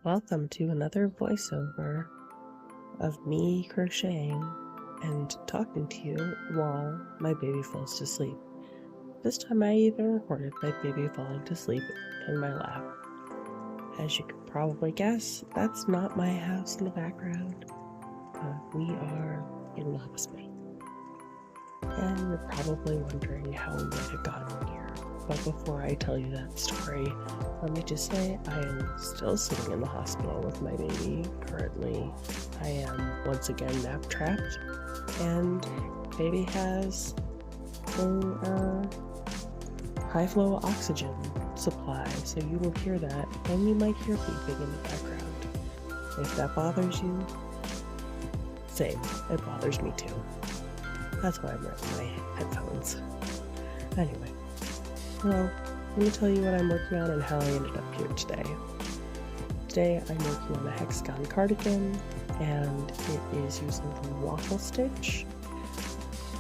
Welcome to another voiceover of me crocheting and talking to you while my baby falls to sleep. This time I even recorded my baby falling to sleep in my lap. As you can probably guess, that's not my house in the background. We are in the hospital. And you're probably wondering how we might have gotten here. But before I tell you that story, let me just say I am still sitting in the hospital with my baby. Currently, I am once again nap trapped, and baby has a high flow oxygen supply, so you will hear that, and you might hear beeping in the background. If that bothers you, same, it bothers me too. That's why I'm wearing my headphones. Anyway, well, let me tell you what I'm working on and how I ended up here today. Today I'm working on a hexagon cardigan, and it is using the waffle stitch.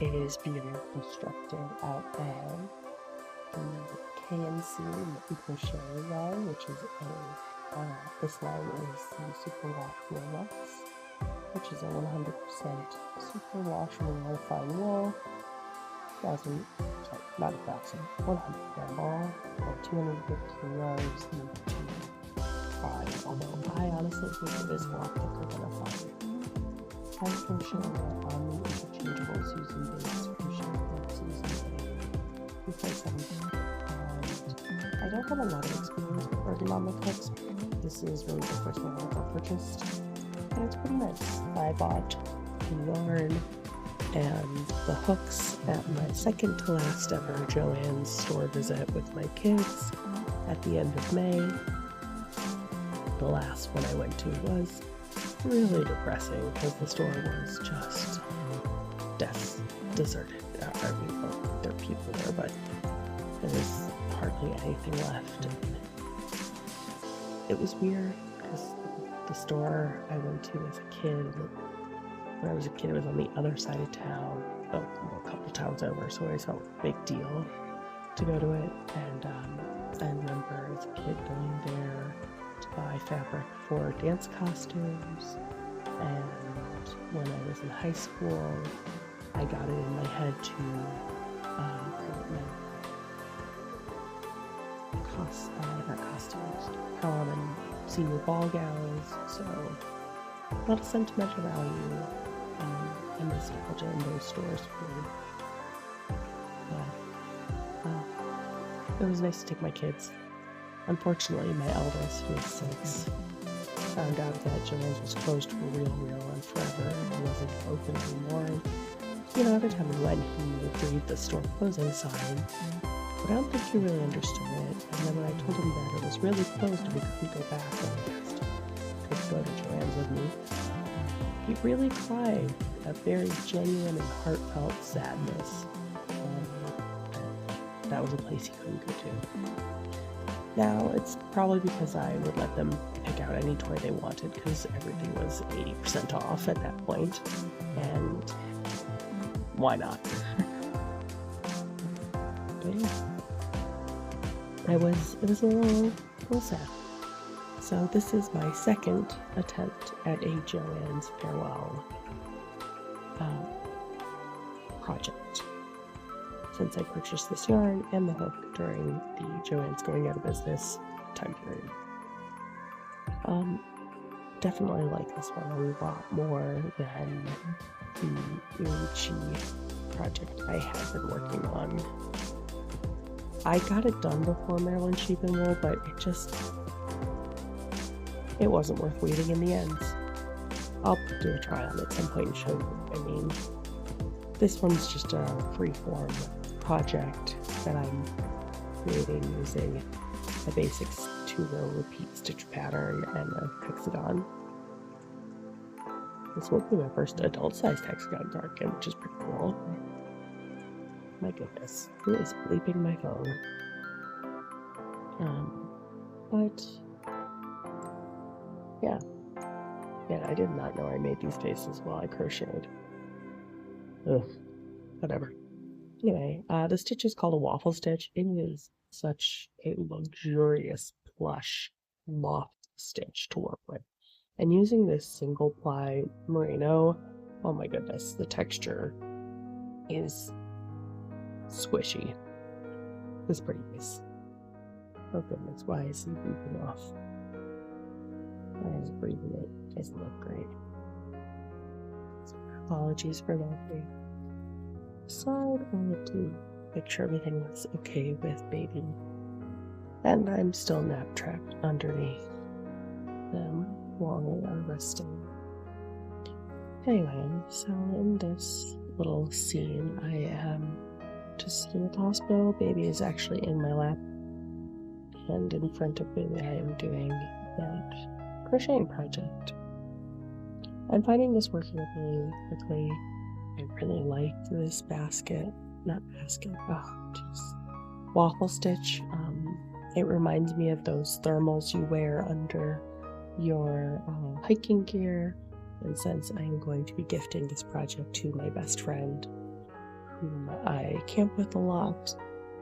It is being constructed out of the KNC crochet line, which is this line is the superwash, which is a 100% superwash wool fine wool. 100 gram ball, or 215 rows, and 5, although I honestly think it is a lot thicker than a 5. I'm crocheting on the interchangeables using base crochet hooks because I don't have a lot of experience with working on the hooks. This is really the first one I've ever purchased, and it's pretty nice. I bought the yarn and the hooks at my second to last ever Joann's store visit with my kids at the end of May. The last one I went to was really depressing because the store was just deserted. I mean, well, there are people there, but there's hardly anything left. And it was weird because the store I went to as a kid, when I was a kid, it was on the other side of town, a couple towns over, so it always felt a big deal to go to it. And I remember as a kid going there to buy fabric for dance costumes, and when I was in high school, I got it in my head to prom and senior ball gowns, so a lot of sentimental value and nostalgia in those stores for me. But it was nice to take my kids. Unfortunately, my eldest, who is 6, found out that Joann's was closed for real and forever and wasn't open anymore. You know, every time we went, he would read the store closing sign, but I don't think he really understood it. And then when I told him that it was really closed and we couldn't go back, and he asked if he could go to Joann's with me, he really cried, a very genuine and heartfelt sadness. That was a place he couldn't go to. Now, it's probably because I would let them pick out any toy they wanted because everything was 80% off at that point, and why not? But yeah, it was a little sad. So this is my second attempt at a Joann's farewell project, since I purchased this yarn and the hook during the Joann's going out of business time period. Definitely like this one a lot more than the Uchi project I have been working on. I got it done before Maryland Sheep and Wool, but it wasn't worth waiting in the end. I'll do a try on it at some point and show you what I mean. This one's just a freeform project that I'm creating using a basic 2-row repeat stitch pattern and a hexagon. This will be my first adult-sized hexagon cardigan, which is pretty cool. My goodness, who is bleeping my phone? But yeah, I did not know I made these faces while I crocheted. Ugh, whatever. Anyway, the stitch is called a waffle stitch. It is such a luxurious plush loft stitch to work with. And using this single ply merino, oh my goodness, the texture is squishy. It's pretty nice. Oh goodness, why is he breathing off? Why is breathing it? Doesn't look great. So apologies for that. So I wanted to make sure everything was okay with baby. And I'm still nap trapped underneath them while they are resting. Anyway, so in this little scene, I am just sitting at the hospital. Baby is actually in my lap, and in front of me I am doing that crocheting project. I'm finding this working really quickly. I really like this waffle stitch. It reminds me of those thermals you wear under your hiking gear. And since I am going to be gifting this project to my best friend, whom I camp with a lot,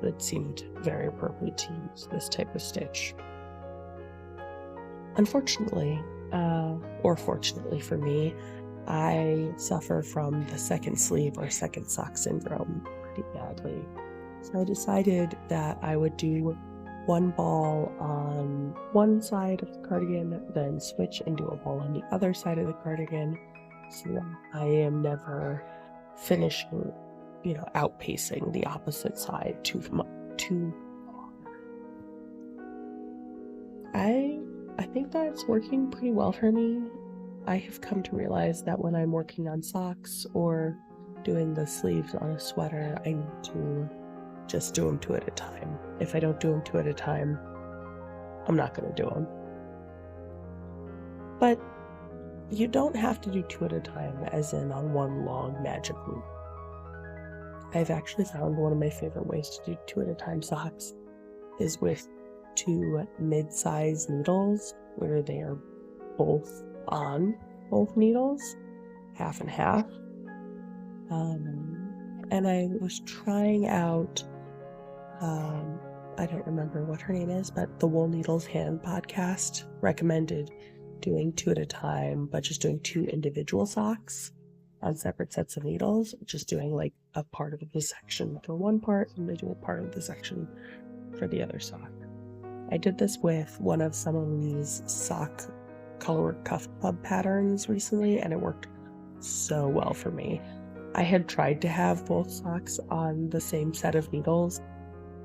it seemed very appropriate to use this type of stitch. Unfortunately, or fortunately for me, I suffer from the second sleeve or second sock syndrome pretty badly. So I decided that I would do one ball on one side of the cardigan, then switch and do a ball on the other side of the cardigan, so that I am never finishing, outpacing the opposite side too long. I think that's working pretty well for me. I have come to realize that when I'm working on socks or doing the sleeves on a sweater, I need to just do them two at a time. If I don't do them two at a time, I'm not going to do them. But you don't have to do two at a time, as in on one long magic loop. I've actually found one of my favorite ways to do two at a time socks is with two mid-size needles, where they are both on both needles, half and half. And I was trying out, I don't remember what her name is, but the Wool Needles Hand podcast recommended doing two at a time, but just doing two individual socks on separate sets of needles, just doing like a part of the section for one part and they do a part of the section for the other sock. I did this with one of Summerlee's sock colorwork cuff club patterns recently, and it worked so well for me. I had tried to have both socks on the same set of needles,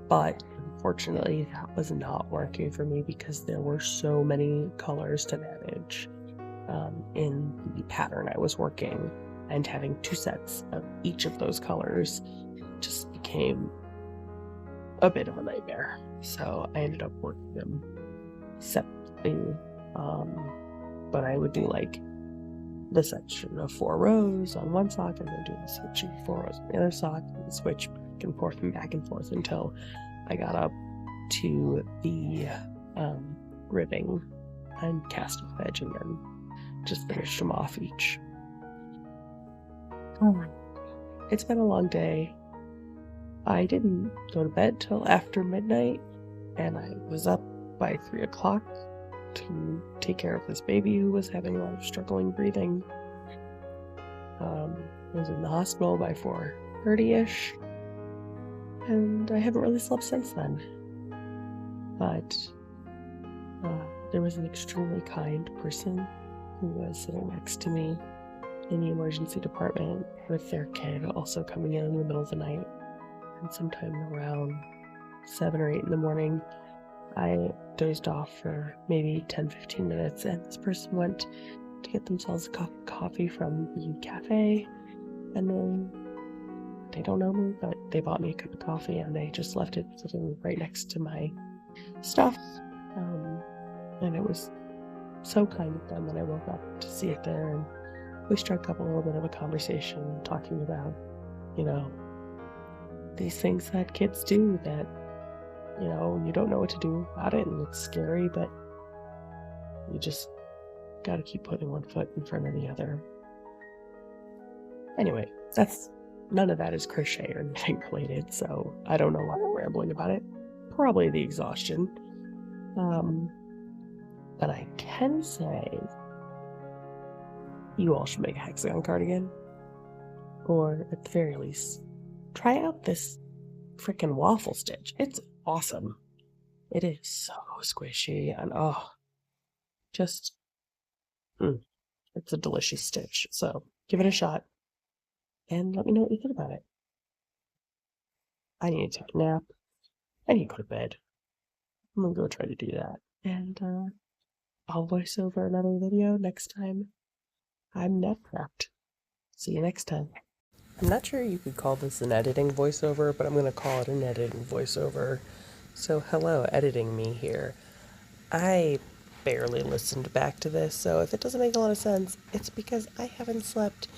but unfortunately that was not working for me because there were so many colors to manage in the pattern I was working, and having two sets of each of those colors just became a bit of a nightmare. So I ended up working them separately, but I would do like the section of 4 rows on one sock and then do the section of 4 rows on the other sock and switch back and forth until I got up to the ribbing and cast off edge, and then just finished them off each. It's been a long day. I didn't go to bed till after midnight, and I was up by 3 o'clock to take care of this baby who was having a lot of struggling breathing. I was in the hospital by 4:30ish, and I haven't really slept since then. But there was an extremely kind person who was sitting next to me in the emergency department with their kid also coming in the middle of the night. And sometime around 7 or 8 in the morning, I dozed off for maybe 10-15 minutes, and this person went to get themselves a cup of coffee from the cafe, and then they don't know me, but they bought me a cup of coffee and they just left it sitting right next to my stuff, and it was so kind of them when I woke up to see it there, and we struck up a little bit of a conversation talking about, these things that kids do that, you don't know what to do about it, and it's scary, but you just gotta keep putting one foot in front of the other. Anyway, none of that is crochet or anything related, so I don't know why I'm rambling about it. Probably the exhaustion. But I can say you all should make a hexagon cardigan. Or at the very least, try out this freaking waffle stitch. It's awesome. It is so squishy and just, it's a delicious stitch. So give it a shot and let me know what you think about it. I need to take a nap. I need to go to bed. I'm gonna go try to do that. And I'll voice over another video next time I'm nap prepped. See you next time. I'm not sure you could call this an editing voiceover, but I'm going to call it an editing voiceover. So hello, editing me here. I barely listened back to this, so if it doesn't make a lot of sense, it's because I haven't slept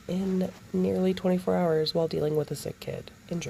in nearly 24 hours while dealing with a sick kid. Enjoy.